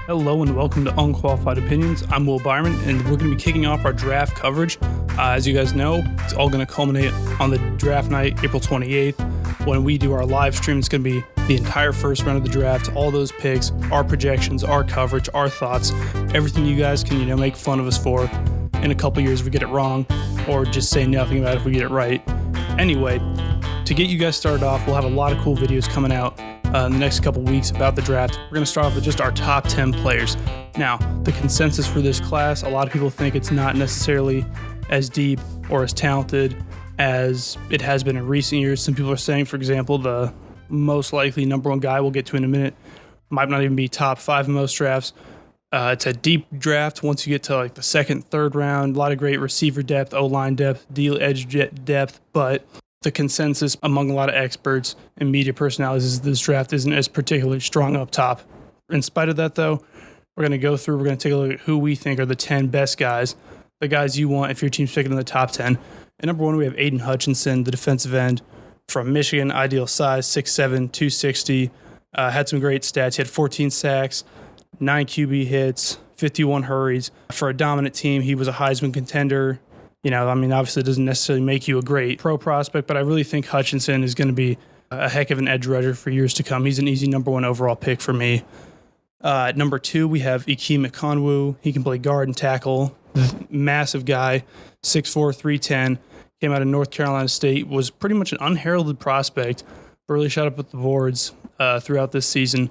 Hello and welcome to Unqualified Opinions. I'm Will Beiermann, and we're going to be kicking off our draft coverage. As you guys know, it's all going to culminate on the draft night, April 28th, when we do our live stream. It's going to be the entire first round of the draft, all those picks, our projections, our coverage, our thoughts, everything you guys can, make fun of us for in a couple years if we get it wrong, or just say nothing about it if we get it right. Anyway, to get you guys started off, we'll have a lot of cool videos coming out in the next couple weeks about the draft. We're going to start off with just our top 10 players. Now, the consensus for this class, a lot of people think it's not necessarily as deep or as talented as it has been in recent years. Some people are saying, for example, the most likely number one guy we'll get to in a minute might not even be top 5 in most drafts. It's a deep draft once you get to like the second, third round. A lot of great receiver depth, O-line depth, deal edge depth, but the consensus among a lot of experts and media personalities is this draft isn't as particularly strong up top. In spite of that, though, we're going to take a look at who we think are the 10 best guys, the guys you want if your team's picking in the top 10. At number 1, we have Aiden Hutchinson, the defensive end from Michigan, ideal size, 6'7", 260, had some great stats. He had 14 sacks, 9 QB hits, 51 hurries. For a dominant team, he was a Heisman contender. Obviously it doesn't necessarily make you a great pro prospect, but I really think Hutchinson is going to be a heck of an edge rusher for years to come. He's an easy number 1 overall pick for me. At number 2, we have Ikea Mcconwu. He can play guard and tackle. Massive guy, 6'4", 310. Came out of North Carolina State, was pretty much an unheralded prospect. Really shot up with the boards throughout this season.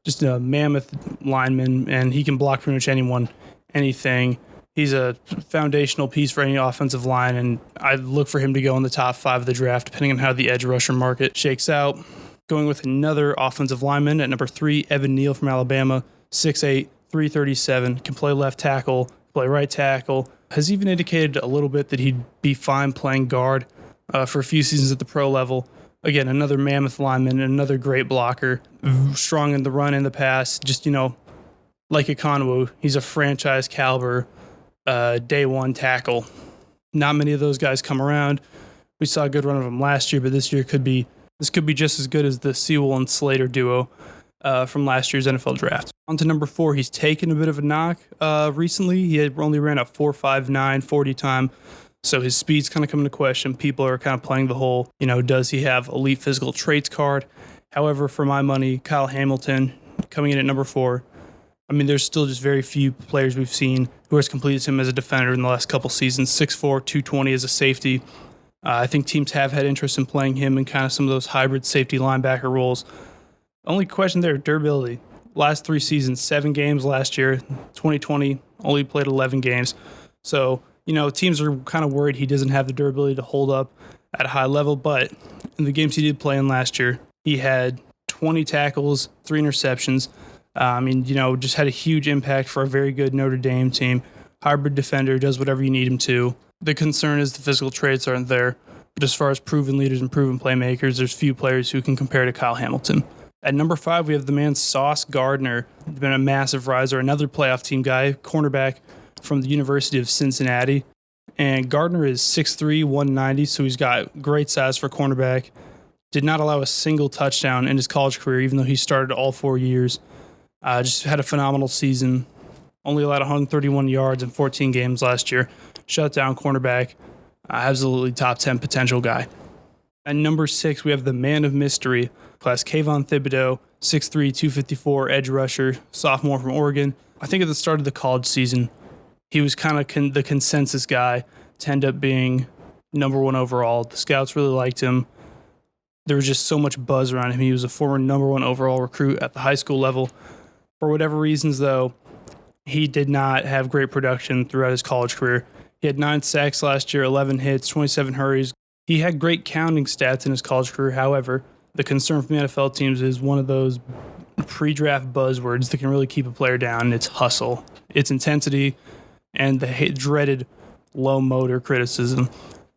Just a mammoth lineman, and he can block pretty much anyone, anything. He's a foundational piece for any offensive line, and I look for him to go in the top 5 of the draft, depending on how the edge rusher market shakes out. Going with another offensive lineman at number 3, Neal from Alabama, 6'8", 337, can play left tackle, play right tackle. Has even indicated a little bit that he'd be fine playing guard for a few seasons at the pro level. Again, another mammoth lineman, another great blocker, strong in the run and the pass. Just, like Mcconwu, he's a franchise caliber day one tackle. Not many of those guys come around. We saw a good run of them last year, but this could be just as good as the Sewell and Slater duo from last year's NFL draft. On to number 4, he's taken a bit of a knock recently. He had only ran a 4.59 40 time, so his speed's kind of coming into question. People are kind of playing the whole, does he have elite physical traits card? However, for my money, Kyle Hamilton coming in at number 4. There's still just very few players we've seen who has completed him as a defender in the last couple seasons. 6'4", 220 as a safety. I think teams have had interest in playing him in kind of some of those hybrid safety linebacker roles. Only question there, durability. Last 3 seasons, 7 games last year. 2020, only played 11 games. So, teams are kind of worried he doesn't have the durability to hold up at a high level. But in the games he did play in last year, he had 20 tackles, 3 interceptions. Just had a huge impact for a very good Notre Dame team. Hybrid defender, does whatever you need him to. The concern is the physical traits aren't there. But as far as proven leaders and proven playmakers, there's few players who can compare to Kyle Hamilton. At number 5, we have the man Sauce Gardner. He's been a massive riser, another playoff team guy, cornerback from the University of Cincinnati. And Gardner is 6'3", 190, so he's got great size for cornerback. Did not allow a single touchdown in his college career, even though he started all 4 years. Just had a phenomenal season. Only allowed 131 yards in 14 games last year. Shut down cornerback. Absolutely top 10 potential guy. At number 6, we have the man of mystery, class Kavon Thibodeau, 6'3", 254, edge rusher, sophomore from Oregon. I think at the start of the college season, he was kind of the consensus guy to end up being number 1 overall. The scouts really liked him. There was just so much buzz around him. He was a former number 1 overall recruit at the high school level. For whatever reasons, though, he did not have great production throughout his college career. He had 9 sacks last year, 11 hits, 27 hurries. He had great counting stats in his college career. However, the concern from the NFL teams is one of those pre-draft buzzwords that can really keep a player down, and it's hustle. It's intensity and the dreaded low motor criticism.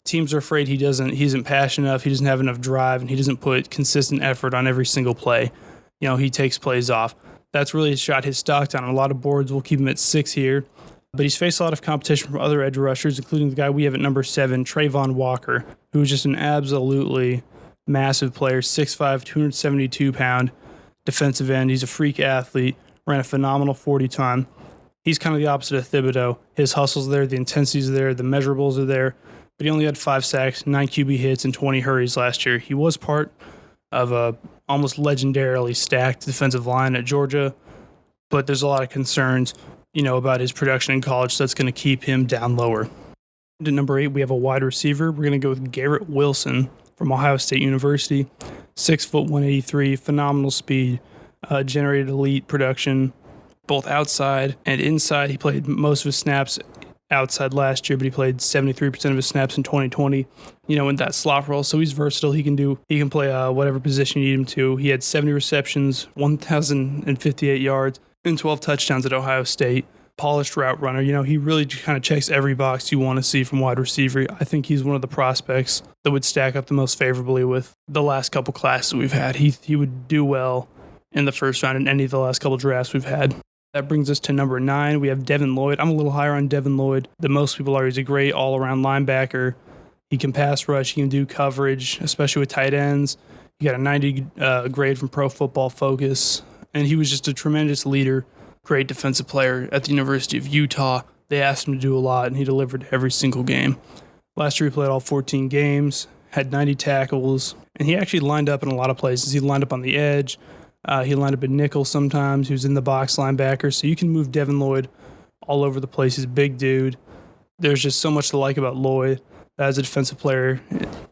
Teams are afraid he isn't passionate enough, he doesn't have enough drive, and he doesn't put consistent effort on every single play. He takes plays off. That's really shot his stock down. A lot of boards will keep him at 6 here. But he's faced a lot of competition from other edge rushers, including the guy we have at number 7, Trayvon Walker, who is just an absolutely massive player, 6'5", 272-pound defensive end. He's a freak athlete, ran a phenomenal 40 time. He's kind of the opposite of Thibodeau. His hustle's there, the intensity's there, the measurables are there, but he only had 5 sacks, 9 QB hits, and 20 hurries last year. He was part of a almost legendarily stacked defensive line at Georgia, but there's a lot of concerns, about his production in college, so that's going to keep him down lower. At number 8, we have a wide receiver. We're going to go with Garrett Wilson from Ohio State University. 6 foot 183, phenomenal speed, generated elite production, both outside and inside. He played most of his snaps outside last year, but he played 73% of his snaps in 2020, in that slot role. So he's versatile. He can play whatever position you need him to. He had 70 receptions, 1,058 yards, and 12 touchdowns at Ohio State. Polished route runner. He really kind of checks every box you want to see from wide receiver. I think he's one of the prospects that would stack up the most favorably with the last couple classes we've had. He would do well in the first round in any of the last couple drafts we've had. That brings us to number 9. We have Devin Lloyd. I'm a little higher on Devin Lloyd than most people are. He's a great all-around linebacker. He can pass rush. He can do coverage, especially with tight ends. He got a 90 grade from Pro Football Focus, and he was just a tremendous leader. Great defensive player at the University of Utah. They asked him to do a lot, and he delivered every single game. Last year, he played all 14 games, had 90 tackles, and he actually lined up in a lot of places. He lined up on the edge. He lined up in nickel sometimes. He was in the box linebacker. So you can move Devin Lloyd all over the place. He's a big dude. There's just so much to like about Lloyd as a defensive player.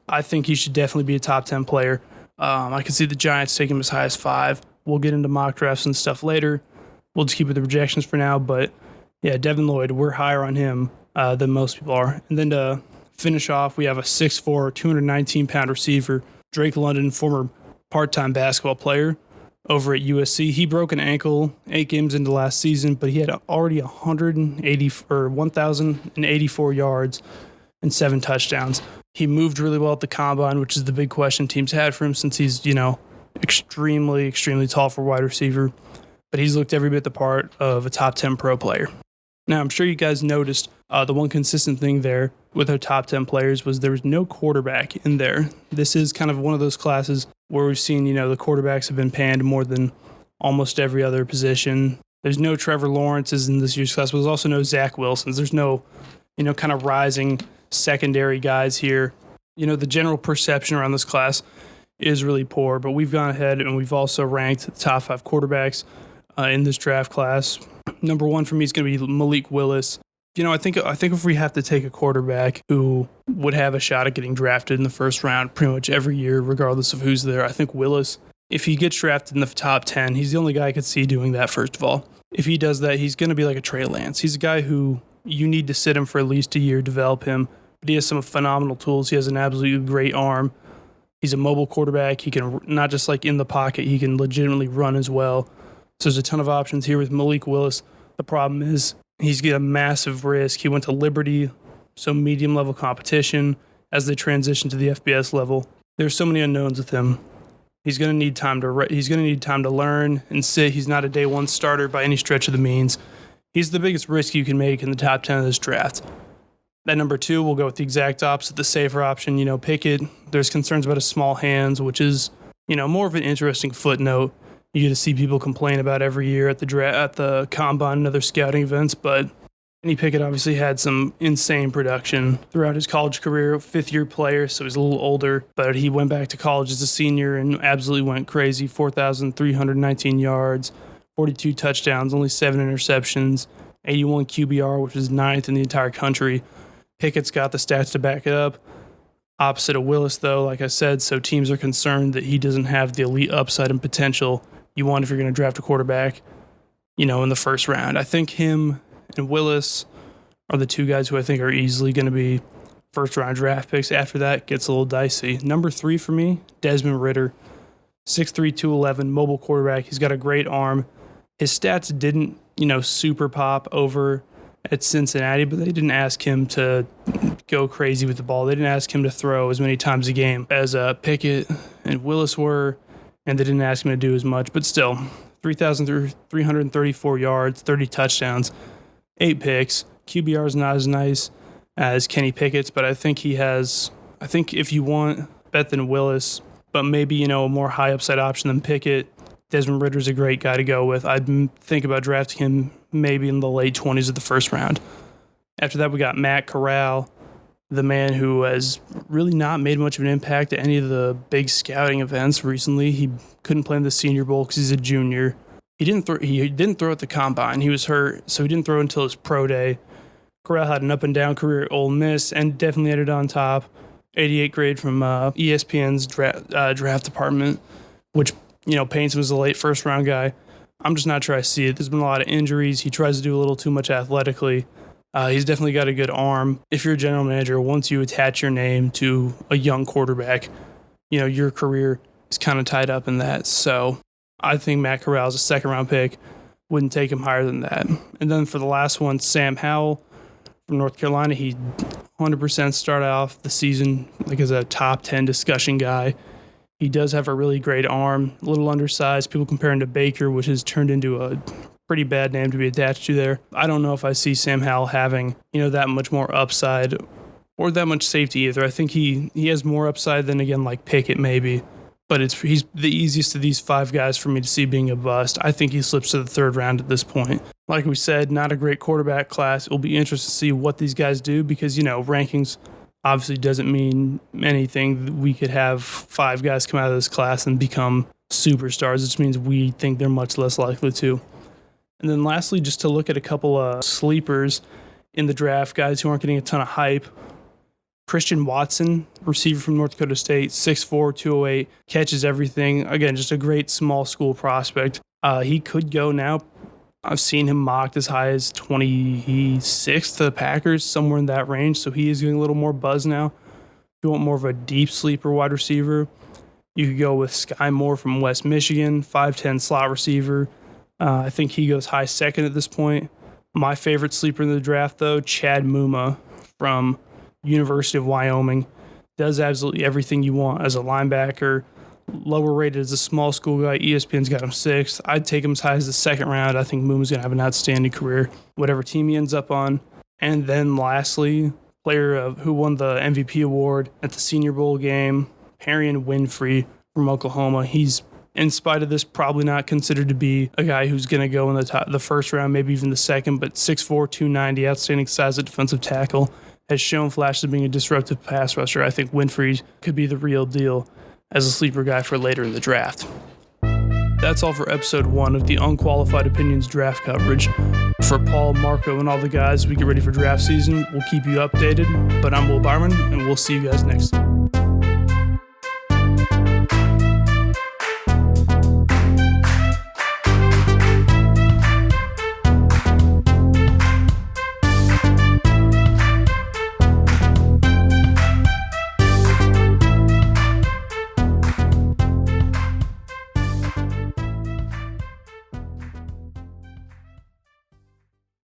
I think he should definitely be a top 10 player. I can see the Giants take him as high as 5. We'll get into mock drafts and stuff later. We'll just keep with the projections for now. But, yeah, Devin Lloyd, we're higher on him than most people are. And then to finish off, we have a 6'4", 219-pound receiver, Drake London, former part-time basketball player over at USC. He broke an ankle 8 games into last season, but he had already 1,084 yards and 7 touchdowns. He moved really well at the combine, which is the big question teams had for him since he's, extremely, extremely tall for wide receiver. But he's looked every bit the part of a top 10 pro player. Now, I'm sure you guys noticed the one consistent thing there with our top 10 players was there was no quarterback in there. This is kind of one of those classes where we've seen, the quarterbacks have been panned more than almost every other position. There's no Trevor Lawrence's in this year's class, but there's also no Zach Wilson's. There's no, kind of rising secondary guys here. The general perception around this class is really poor, but we've gone ahead and we've also ranked the top 5 quarterbacks in this draft class. Number 1 for me is going to be Malik Willis. I think if we have to take a quarterback who would have a shot at getting drafted in the first round pretty much every year, regardless of who's there, I think Willis, if he gets drafted in the top 10, he's the only guy I could see doing that, first of all. If he does that, he's going to be like a Trey Lance. He's a guy who you need to sit him for at least a year, develop him, but he has some phenomenal tools. He has an absolutely great arm. He's a mobile quarterback. He can, not just like in the pocket, he can legitimately run as well. So there's a ton of options here with Malik Willis. The problem is he's got a massive risk. He went to Liberty, so medium-level competition as they transition to the FBS level. There's so many unknowns with him. He's going to need time to learn and sit. He's not a day 1 starter by any stretch of the means. He's the biggest risk you can make in the top 10 of this draft. At number 2, we'll go with the exact opposite, the safer option, Pickett. There's concerns about his small hands, which is, more of an interesting footnote. You get to see people complain about every year at the combine and other scouting events, but Kenny Pickett obviously had some insane production throughout his college career, 5th-year player, so he's a little older, but he went back to college as a senior and absolutely went crazy, 4,319 yards, 42 touchdowns, only 7 interceptions, 81 QBR, which is 9th in the entire country. Pickett's got the stats to back it up. Opposite of Willis, though, like I said, so teams are concerned that he doesn't have the elite upside and potential you want if you're going to draft a quarterback, in the first round. I think him and Willis are the 2 guys who I think are easily going to be first-round draft picks. After that, gets a little dicey. Number 3 for me, Desmond Ritter, 6'3", 211, mobile quarterback. He's got a great arm. His stats didn't, super pop over at Cincinnati, but they didn't ask him to go crazy with the ball. They didn't ask him to throw as many times a game as Pickett and Willis were, and they didn't ask him to do as much. But still, 3,334 yards, 30 touchdowns, 8 picks. QBR is not as nice as Kenny Pickett's, but I think if you want better than Willis, but maybe, a more high upside option than Pickett, Desmond Ritter's a great guy to go with. I'd think about drafting him maybe in the late 20s of the first round. After that, we got Matt Corral, the man who has really not made much of an impact at any of the big scouting events recently. He couldn't play in the Senior Bowl because he's a junior. He didn't throw at the combine. He was hurt, so he didn't throw until his pro day. Corral had an up-and-down career at Ole Miss and definitely ended on top. 88 grade from ESPN's draft department, which, paints him as a late first-round guy. I'm just not sure I see it. There's been a lot of injuries. He tries to do a little too much athletically. He's definitely got a good arm. If you're a general manager, once you attach your name to a young quarterback, your career is kind of tied up in that. So I think Matt Corral is a second-round pick. Wouldn't take him higher than that. And then for the last one, Sam Howell from North Carolina. He 100% started off the season as a top 10 discussion guy. He does have a really great arm, a little undersized. People compare him to Baker, which has turned into a pretty bad name to be attached to there. I don't know if I see Sam Howell having, that much more upside or that much safety either. I think he has more upside than, again, like Pickett maybe. But he's the easiest of these five guys for me to see being a bust. I think he slips to the third round at this point. Like we said, not a great quarterback class. It will be interesting to see what these guys do because, rankings obviously doesn't mean anything. We could have five guys come out of this class and become superstars. It just means we think they're much less likely to. And then lastly, just to look at a couple of sleepers in the draft, guys who aren't getting a ton of hype. Christian Watson, receiver from North Dakota State, 6'4", 208, catches everything. Again, just a great small school prospect. He could go now. I've seen him mocked as high as 26 to the Packers, somewhere in that range. So he is getting a little more buzz now. If you want more of a deep sleeper wide receiver, you could go with Sky Moore from West Michigan, 5'10" slot receiver. I think he goes high second at this point. My favorite sleeper in the draft, though, Chad Muma from University of Wyoming. Does absolutely everything you want as a linebacker. Lower rated as a small school guy. ESPN's got him 6th. I'd take him as high as the second round. I think Muma's going to have an outstanding career, whatever team he ends up on. And then lastly, player who won the MVP award at the Senior Bowl game, Perrion Winfrey from Oklahoma. He's, in spite of this, probably not considered to be a guy who's going to go in the first round, maybe even the second, but 6'4", 290, outstanding size at defensive tackle. Has shown flashes of being a disruptive pass rusher. I think Winfrey could be the real deal as a sleeper guy for later in the draft. That's all for episode 1 of the Unqualified Opinions draft coverage. For Paul, Marco, and all the guys, we get ready for draft season. We'll keep you updated, but I'm Will Beiermann, and we'll see you guys next time.